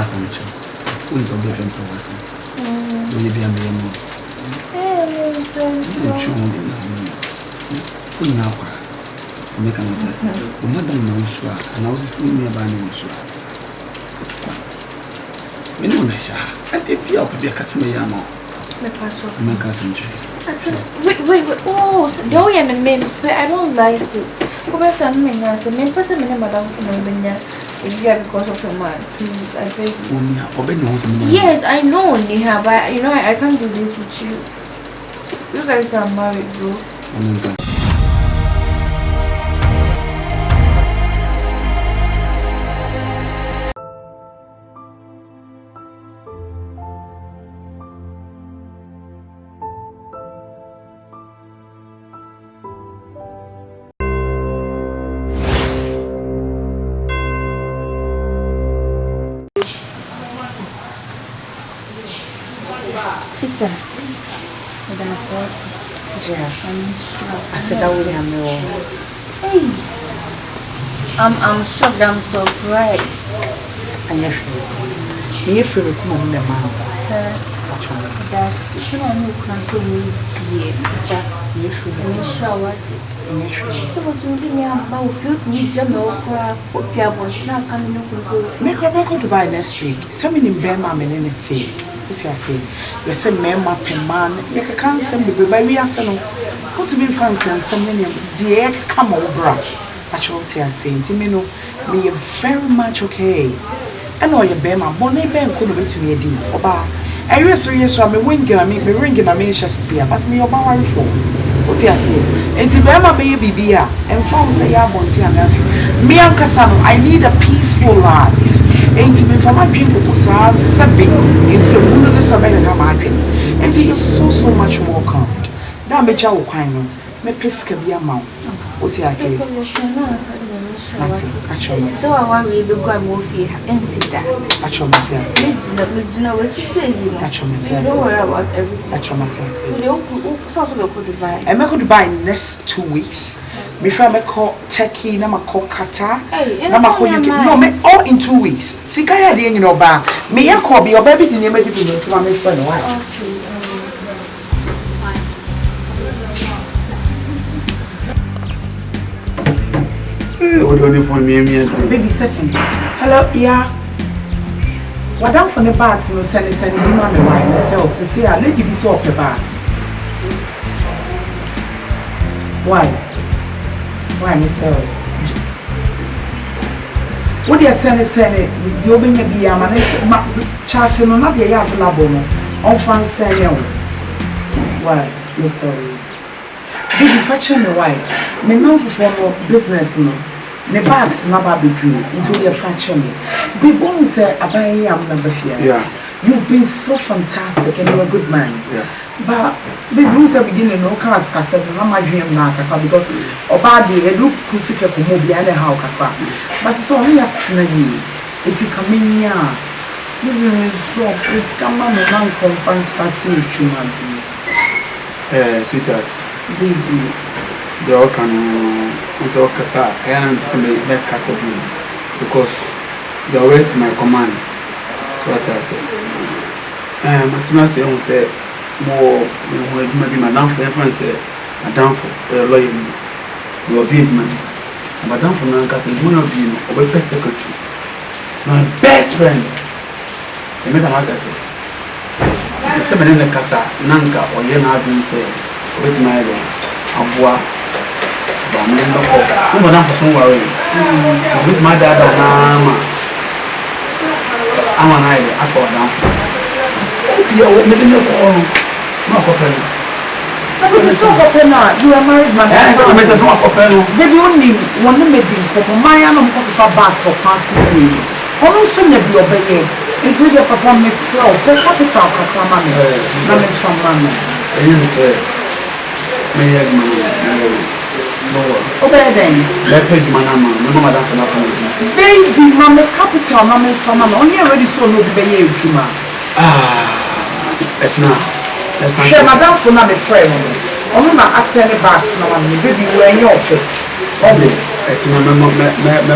some child. Who is a different person? Will you be a million more? Make an adjustment. We not done no sure, and I was still nearby no sure. We know Nasha. I think you could be a Catamayano. My cousin. I said, wait. Oh, no, and the men, I don't like it. Go back something as a main person, Madame Fumania. You have because of your man, please. I beg you. Yes, I know, Niha, but you know, I can't do this with you. You guys are married, bro. Sister, we're gonna sort it. Yeah. I said that would have no. Hey, I'm shocked. I'm surprised. And you're free. You're free to come on the man. Sir, that's someone who can do me here. Sister, you're free. I'm sure what's it. So what you give me about feel to me, Jam or what you are wanting to come in. Make her go to buy next week. Something in Burma and in tea. What I say, you say, man, you can't send me by we are selling. What to be fancy and some many the egg come over. Actually, I say, Timino, me very much okay. I know your Bema, Bonnet Ben couldn't be to me a deal. Oba, I was serious, I'm a winking, I mean, me ringing, I mean, just see, but me about my phone. What I say, and Tibema may be here, and found say, I want to have me and Cassano, I need a peaceful life. Ain't me for my people to say, in some woman is a better than my dream. And you're so much more calm. Now, me jaw quine, me pesca be a mount. What I say? So I want to go and move here and sit down. Actually, you know what you say. Don't worry about everything. I make good buy next 2 weeks. Before I call Turkey, now I call Qatar, now I call UK. No, me all in 2 weeks. See, I had the no bar. Me I call your baby the name of it to my friend. What do you for me? Baby, second. Hello, yeah. What down from the bags? No, send me money. Why? Sell. See, I let you be so up the bags. Why, Miss L? What you are saying, you open your beer, man, chatting on not the yard labo, on France say, why, Miss L? Baby, fetching the white, me know for no business, no. The bags never be true until you're fetching me. Big one say, I am number fear. Yeah. You've been so fantastic and you're a good man. Yeah. But the rules are beginning no cars, I said, no, my dream now, because Obadi, a look who sick of Moole and a how capa. But it's only at Snaggy. It's a coming year. You so please come on and non conference starting human. Sweetheart, Baby, the all can also Casa and somebody let Casa because you're always my command. So what I say. Matilda said, more maybe Madame for friends say, Madame for a lawyer, you are big man. Madame for Nankas is one of you, or a best secretary. My best friend. You make a lot of say. If somebody in the Casa, Nanka, or Yana being said, with my Abua, but I'm not for Madame for some worry. With my dad, I'm an idea, I fall down. You are making your own. No, so you are married, man. They only one maybe for my own bags for passing. Also, maybe obey it will your papa myself. The capital papa money. Money from money. Obey then. Let me manama. No matter for baby, mamma capital, mamma from money. Only already so no be Juma. It's not. Share Madame for not a friend. Only my assembly bags now, and baby, where you're fit. Only. It's not my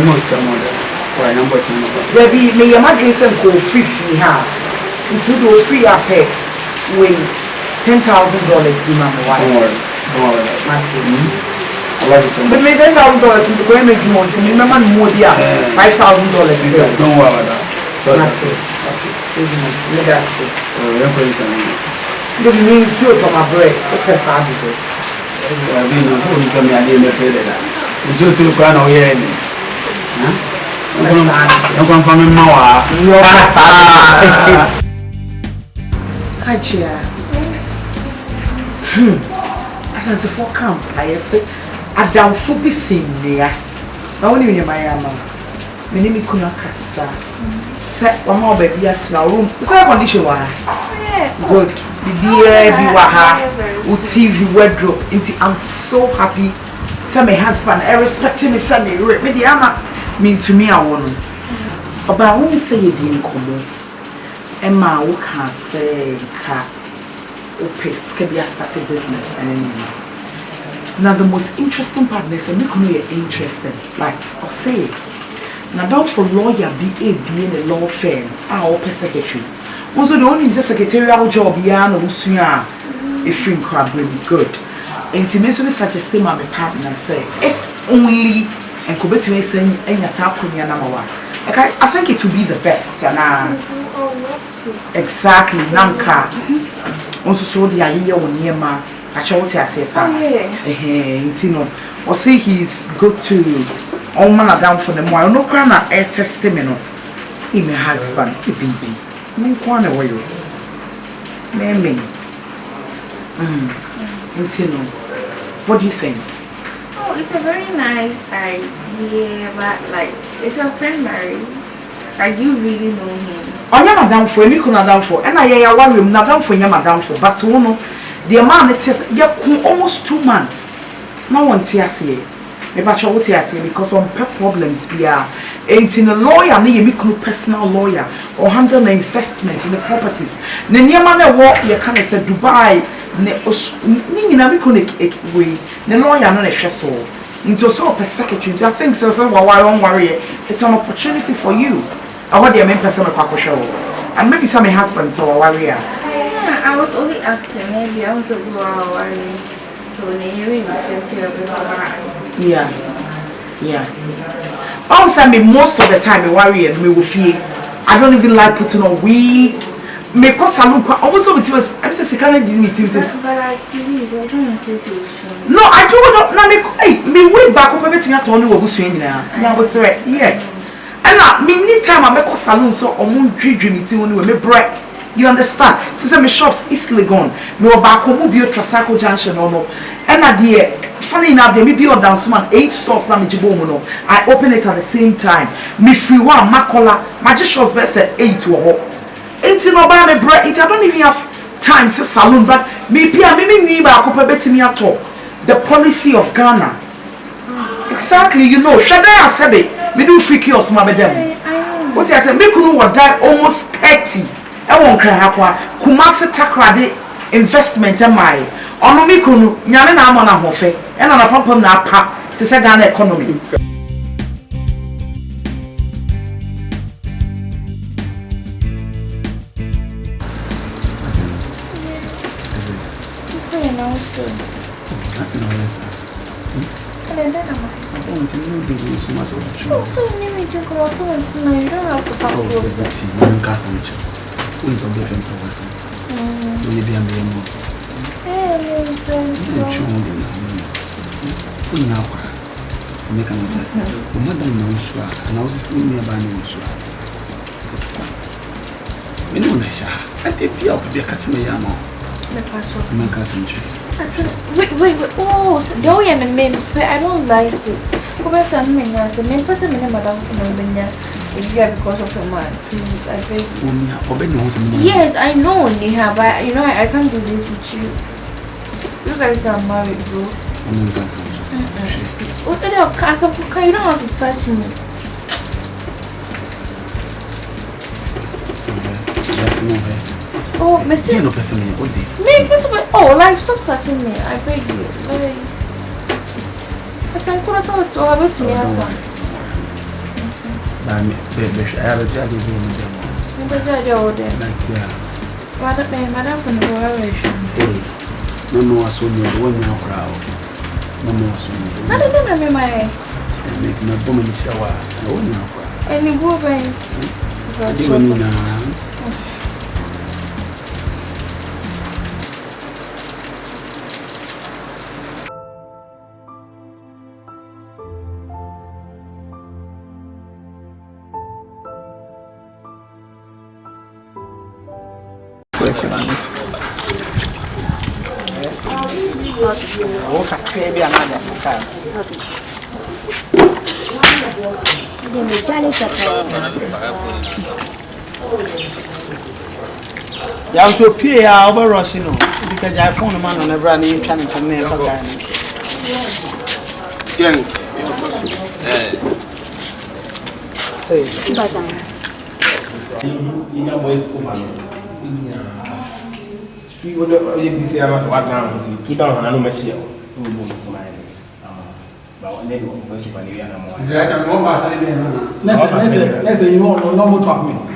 monster mother. why I'm watching. Baby, may your mother say go 50 ha. Into the free pay with $10,000 be my wife. Don't worry. Matilda. I love you so much. But me $10,000 in the going to month, me man more dia $5,000. Don't worry about that. Matilda. Okay. Me that's it. You're pretty soon. The mean sure for my bread. Okay, sad it. I've been on some I didn't pay that. You should do quite no yen. I'm going from Mawa. Hajia. As I for camp, I say, I down for be seen there. Now, when you're my mama, my name is Kunakasa. Set one more baby at now room. What's that condition? Good. The beer, be waha, TV wardrobe. I'm so happy. Say my husband, I respect him. Say me, me ama mean to me I want. But I won't say it didn't come. Emma, who can say ka opes can be a started business and anyway. Now the most interesting part is I make me interested. Like I'll say, now don't for lawyer be a law firm. I'll pay secretary. Also, the only secretarial job, yeah, no, if you can be good. Intimacy suggesting my partner say, if only and could be saying, and your Sapunia number one. I think it will be the best. And exactly, Nanka. Also, so the idea on near my actuality, I say, Intino, or say he's good to all manner down for the more. No crown a testimony. He my husband, he be. No corner where you Mammy. What do you think? Oh, it's a very nice idea, but like, is your friend married? Like, you really know him? Oh, yeah, madam, for me, could not down for, and I worry, madam, for you, madam, for, but to know the amount it says, almost 2 months. No one tears here. Me ba chawo te ase because on pet problems bia enti no lawyer na ye mikunu personal lawyer or handle the investment in the properties na niema na wo ye kan say Dubai ne ni nyina mikunu we na lawyer no na hwe so into so per secretary I think so don't worry it's an opportunity for you I want the main person to kwakosho and maybe some husband so worry yeah I was only asking maybe I was worry. Yeah. Also, me most of the time, me worry and me will feel. I don't even like putting on wig. Me cause salon almost so it was. I'm saying, can I give me TV? No, I do not. Now me way back up everything I told you was swing now. Yeah, but yes. And now me need time I make a salon so I'm dream it when we break. You understand? Since my shops is gone, me back home be a Trasaco Junction or no. And I dear, funny enough, there may be a dance man 8 stores now. I open it at the same time. Me free one makola, my just shows best at 8 to a 18 or by me bread. I don't even have time to salon, but maybe I me back up a bit me at all. The policy of Ghana. Exactly, you know, Shada Sabe, me do free kiosks, my madam. What I said, me couldn't die almost 30. I won't cry up. Kumasi takrade investment am I. Ono mi kunu nyame na amona hofe. E na papa na pa to say Ghana economy. Wait. Oh, the and the men, I don't like it. COBRA something as a main person, madam, because of a man. Please, I beg you. Yes, I know, Niha, but you know, I can't do this with you. You guys are married, bro. What are your cars of cook? You don't have to touch me. Oh, Mister. No person all day. Me, oh, like stop touching me. I beg you. I said, I could have told you. I was me. Sammy, baby, I have a job in the like, yeah. What a man, Madame from the Coalition. No more soon, one now crowd. No more soon. Nothing than my Make my woman shower. No now crowd. any woman. You have to pay over Rossino because I found a man on a brand new channel from there. Say, we would have see us what now, see, 2,000 and no machine. But then we'll go to Paniana more. Let's say you won't no more talk me.